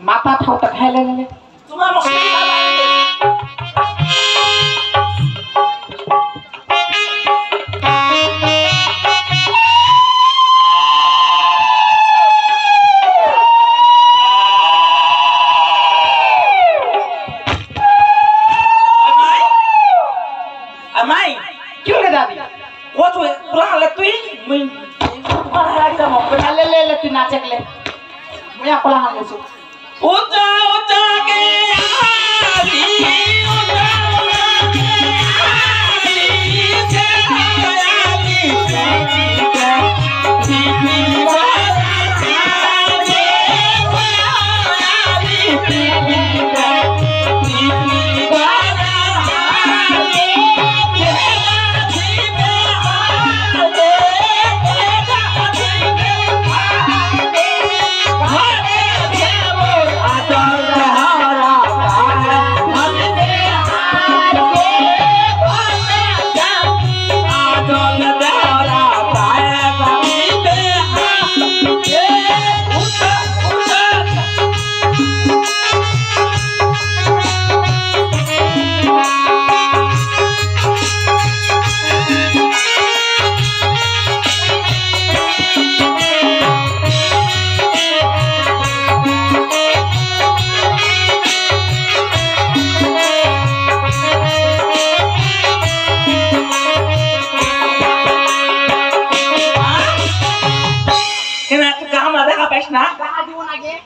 माता ठाउटा खाइले ले तुम्हारा Amai, क्यों ले दादी what we pulang le tui, mình mana lagi dah mau ले ले ले तू नाचक ले मैं आपला हाल मुसु uta uta ke ali, uta uta ke ali, se ali,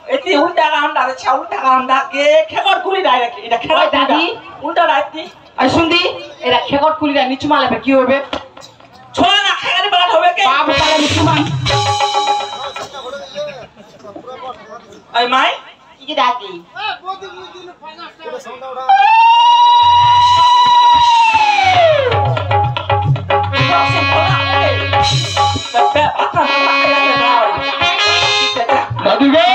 Iti udah kamu dah cakap udah kamu dah ke kekor kuli dah ya kita kekor दादी udah dah ti आई सुंदी एरा खेकट कुली दा निचु माले पे की होबे छोड़ा ना kekor ni balat होबे के बाबू ताले निचु मान ay mai की दादी दादी गे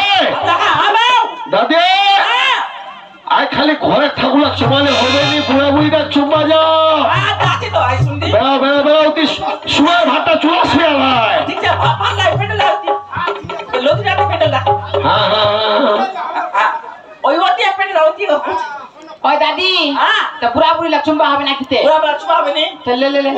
दादी आय खाली घरे ठाकुला चुमाले होबेनी बुढ़ा बुढ़ी दा चुम्मा जाओ बेड़ा बेड़ा बेड़ा उती सुए भाटा चुला सुया भाई हाँ हाँ हाँ ओए दादी तो बुरा बुरी लक्षण बा हमें ना किते तो ले ले ले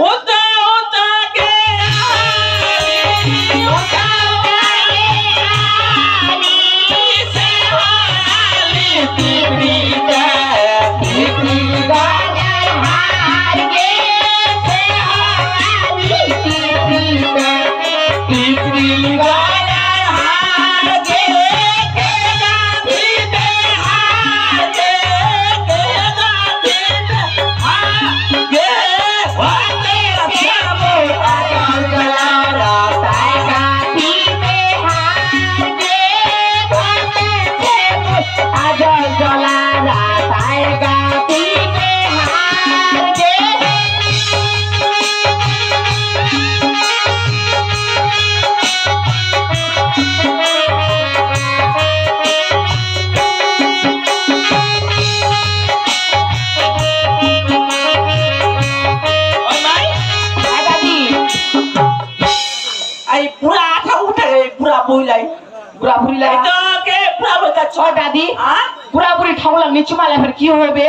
বুড়া বুড়ি লাগে এটা কে পুরা বলতা ও দাদি হ্যাঁ বুড়া বুড়ি ঠাকুর লাগনি চুমালে ফের কি হবে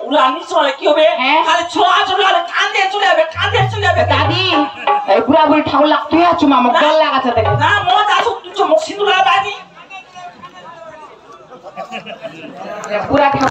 উড়ানি চলে কি হবে হ্যাঁ। খালি ছোঁয়া চলে যাবে কান্দে চলে যাবে দাদি এই বুড়া বুড়ি ঠাকুর লাগ তুই চুমা মোক ডর লাগাছে দেখে না মত আসো তুই মুখ সিঁদুর লাগাবি বুড়া ঠাকুর